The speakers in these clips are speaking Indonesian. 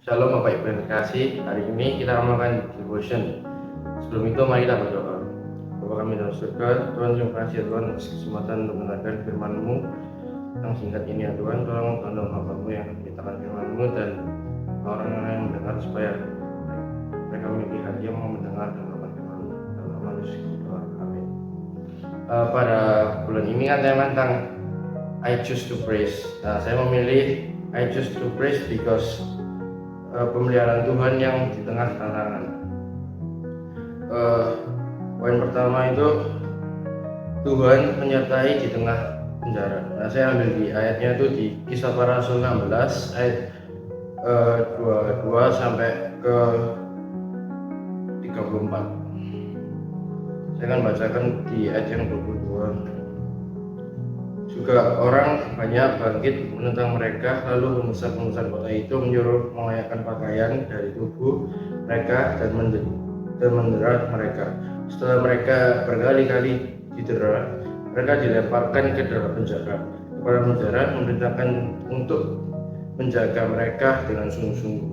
Shalom Bapak Ibu yang terkasih, hari ini kita akan melakukan devotion. Sebelum itu mari kita berdoa. Bapa kami dalam surga, Tuhan terima kasih ya Tuhan atas kesempatan untuk mendengarkan firman-Mu yang singkat ini ya Tuhan. Tolong tolong hamba-Mu yang memberitakan firman-Mu dan orang yang mendengar supaya mereka memiliki hati yang mau mendengar dan melakukan firman-Mu. Dalam nama Yesus doa, amin. Pada bulan ini kan tema tentang I choose to praise. Nah, saya memilih I choose to praise because pemeliharaan Tuhan yang di tengah tantangan. Poin pertama itu Tuhan menyertai di tengah penjara. Nah, saya ambil di ayatnya itu di Kisah Para Rasul 16 ayat 22 sampai ke 34. Saya akan bacakan di ayat yang 22. Juga orang banyak bangkit menentang mereka, lalu pembesar-pembesar kota itu menyuruh mengoyakkan pakaian dari tubuh mereka dan mendera mereka. Setelah mereka berkali-kali didera, mereka dilemparkan ke dalam penjara. Kepala penjara memerintahkan untuk menjaga mereka dengan sungguh-sungguh.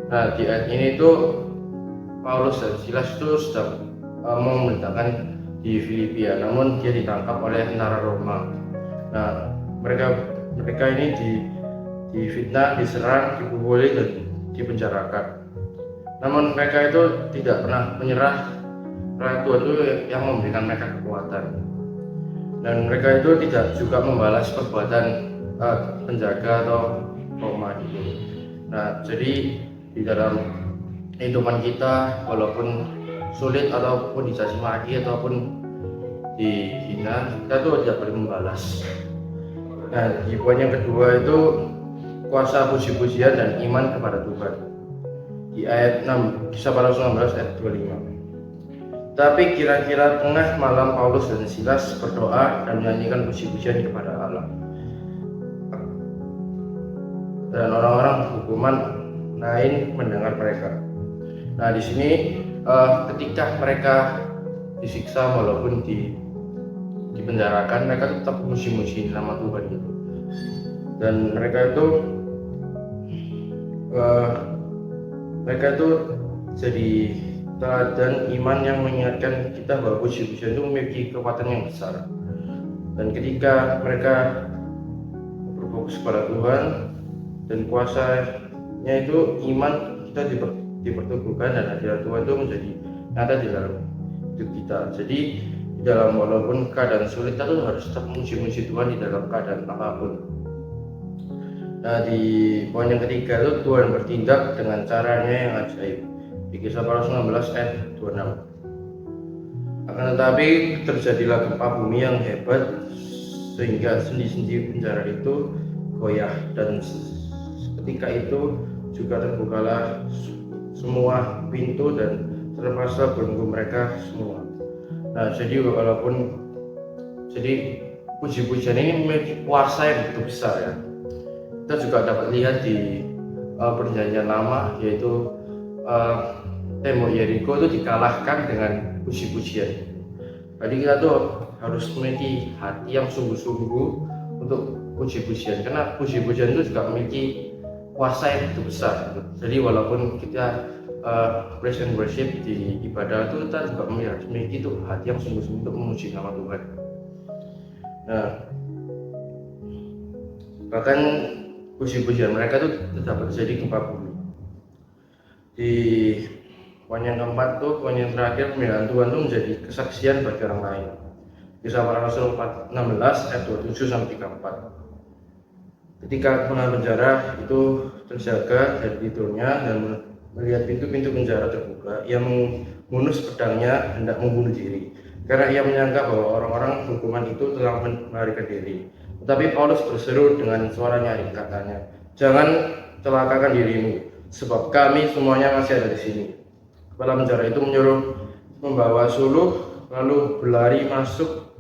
Nah, di ayat ini tuh Paulus dan Silas itu sedang memerintahkan di Filipia, namun dia ditangkap oleh tentara Roma. Nah, mereka ini difitnah, diserang, dipukuli dan dipenjarakan. Namun mereka itu tidak pernah menyerah, karena Tuhan itu yang memberikan mereka kekuatan. Dan mereka itu tidak juga membalas perbuatan penjaga atau Roma itu. Nah, jadi di dalam kehidupan kita, walaupun sulit ataupun dicaci maki ataupun dihina, kita tuh tidak boleh membalas. Nah, di poin yang kedua itu kuasa puji-pujian dan iman kepada Tuhan. Di ayat 6, Kisah Para Rasul 16 ayat 25. Tapi kira-kira tengah malam Paulus dan Silas berdoa dan menyanyikan puji-pujian kepada Allah. Dan orang-orang hukuman lain mendengar mereka. Nah, di sini ketika mereka disiksa walaupun dipenjarakan, mereka tetap muji-muji nama Tuhan gitu. Dan mereka itu jadi teladan iman yang mengingatkan kita bahwa puji-pujian itu memiliki kekuatan yang besar. Dan ketika mereka berfokus pada Tuhan dan kuasanya itu, iman kita diperteguhkan dan hadirat Tuhan itu menjadi nyata di dalam hidup kita. Jadi di dalam walaupun keadaan sulit, kita tuh harus tetap memuji-muji Tuhan di dalam keadaan apapun. Nah, di poin yang ketiga itu Tuhan bertindak dengan caranya yang ajaib. Di Kisah Para Rasul 16 ayat 26. Akan tetapi terjadilah gempa bumi yang hebat sehingga sendi-sendi penjara itu goyah, dan ketika itu juga terbukalah semua pintu dan terlepaslah belenggu mereka semua. Nah, jadi puji-pujian ini memiliki kuasa yang begitu besar ya. Kita juga dapat lihat di perjanjian lama, yaitu tembok Yeriko itu dikalahkan dengan puji-pujian. Jadi kita tuh harus memiliki hati yang sungguh-sungguh untuk puji-pujian, karena puji-pujian itu juga memiliki kuasa yang begitu besar. Jadi walaupun kita praise and worship di ibadah itu, kita juga memiliki tuh hati yang sungguh-sungguh untuk memuji nama Tuhan. Nah, bahkan puji-pujian mereka itu dapat terjadi gempa bumi. Di poin yang keempat tuh, poin yang terakhir, pemeliharaan Tuhan itu menjadi kesaksian bagi orang lain. Kisah Para Rasul 16 ayat 27 sampai 34. Ketika penahanan penjara itu terjaga dari tidurnya dan melihat pintu-pintu penjara terbuka, ia mengunus pedangnya hendak membunuh diri, karena ia menyangka bahwa orang-orang hukuman itu telah melarikan diri. Tetapi Paulus berseru dengan suara nyaring, katanya, "Jangan celakakan dirimu, sebab kami semuanya masih ada di sini." Kepala penjara itu menyuruh membawa suluh, lalu berlari masuk,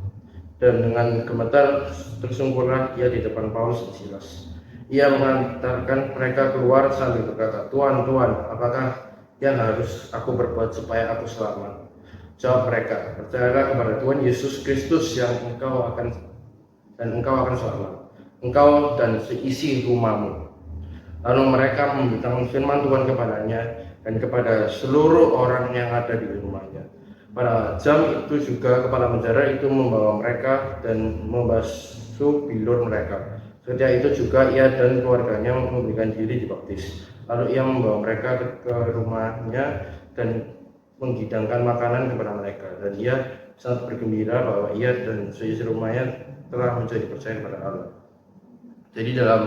dan dengan gemetar tersungkurlah ia di depan Paulus dan Silas. Ia mengantarkan mereka keluar sambil berkata, "Tuan, apakah yang harus aku berbuat supaya aku selamat?" Jawab mereka, "Percayalah kepada Tuhan Yesus Kristus yang engkau akan selamat, engkau dan seisi rumahmu." Lalu mereka memberitakan firman Tuhan kepadanya dan kepada seluruh orang yang ada di rumahnya. Pada jam itu juga kepala penjara itu membawa mereka dan membasuh bilur mereka. Ketika itu juga ia dan keluarganya memberikan diri dibaptis. Lalu ia membawa mereka ke rumahnya dan menghidangkan makanan kepada mereka. Dan ia sangat bergembira bahwa ia dan seisi rumahnya telah menjadi percaya kepada Allah. Jadi dalam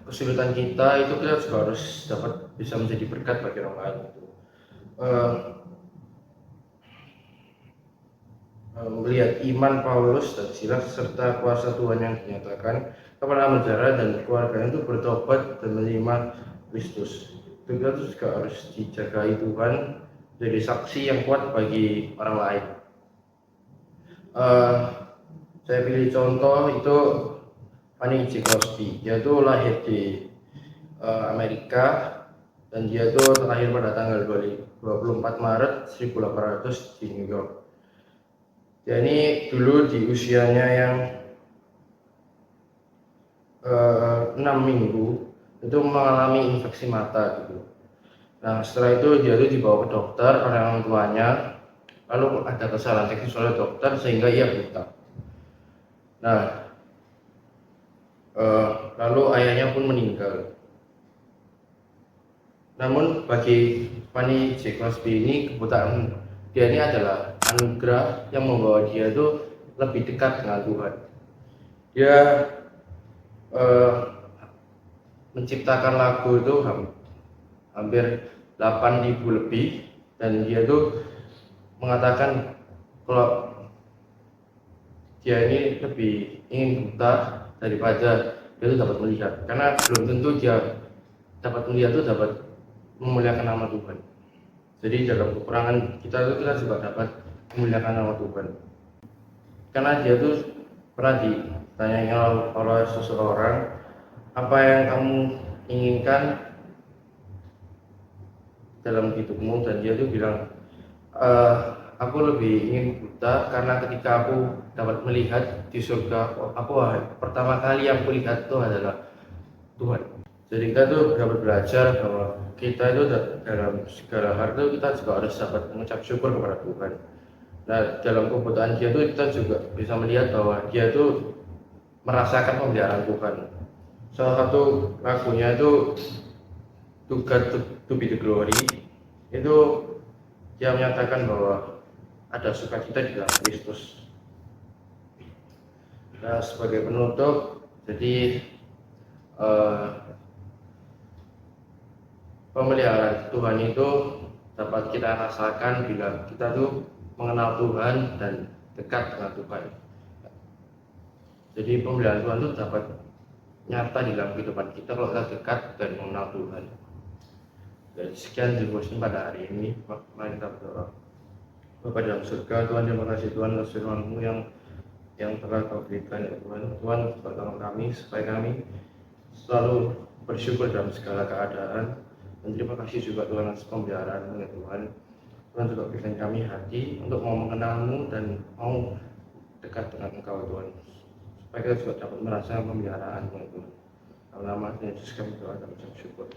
kesulitan kita itu kita juga harus dapat bisa menjadi berkat bagi orang lain. Melihat iman Paulus dan Silas serta kuasa Tuhan yang dinyatakan, kepala penjara dan keluarganya itu bertobat dan menerima Kristus. Itu kita juga harus dijagai Tuhan, jadi saksi yang kuat bagi orang lain. Saya pilih contoh itu Fanny J. Crosby. Dia itu lahir di Amerika dan dia itu lahir pada tanggal 24 Maret 1800 di New York. Dia ini dulu di usianya yang 6 minggu itu mengalami infeksi mata gitu. Nah setelah itu dia itu dibawa ke dokter oleh orang tuanya, lalu ada kesalahan teknis oleh dokter sehingga ia buta. Nah lalu ayahnya pun meninggal. Namun bagi Fanny J. Crosby ini kebutaan dia ini adalah anugerah yang membawa dia itu lebih dekat dengan Tuhan. Dia menciptakan lagu itu hampir 8.000 lebih dan dia itu mengatakan kalau dia ini lebih ingin buta daripada dia itu dapat melihat, karena belum tentu dia dapat melihat itu dapat memuliakan nama Tuhan. Jadi dalam kekurangan kita itu kita juga dapat memuliakan nama Tuhan. Karena dia itu pernah ditanya oleh seseorang, apa yang kamu inginkan dalam hidupmu, dan dia itu bilang, aku lebih ingin buta karena ketika aku dapat melihat di surga, pertama kali yang kulihat itu adalah Tuhan. Jadi kita tuh dapat belajar bahwa kita itu dalam segala hal itu kita juga harus dapat mengucap syukur kepada Tuhan. Nah dalam kebutaan dia itu kita juga bisa melihat bahwa dia itu merasakan pemeliharaan Tuhan. Salah satu lagunya itu To God to be the glory, itu dia menyatakan bahwa ada sukacita di dalam Kristus. Nah sebagai penutup, jadi pemeliharaan Tuhan itu dapat kita rasakan bila kita tuh mengenal Tuhan dan dekat dengan Tuhan. Jadi pemeliharaan Tuhan itu dapat nyata di dalam kehidupan kita kalau kita dekat dan mengenal Tuhan. Dan sekian devotion pada hari ini. Mari kita berdoa. Bapa dalam surga, Tuhan, terima kasih Tuhan atas firman-Mu yang telah Kau berikan ya Tuhan. Tuhan, tolong kami supaya kami selalu bersyukur dalam segala keadaan. Dan terima kasih juga Tuhan atas pemeliharaan-Mu ya Tuhan. Tuhan juga berikan kami hati untuk mau mengenal-Mu dan mau dekat dengan Engkau Tuhan, supaya kita juga dapat merasakan pemeliharaan-Mu ya Tuhan. Dalam nama Yesus kami doa dan ucap syukur.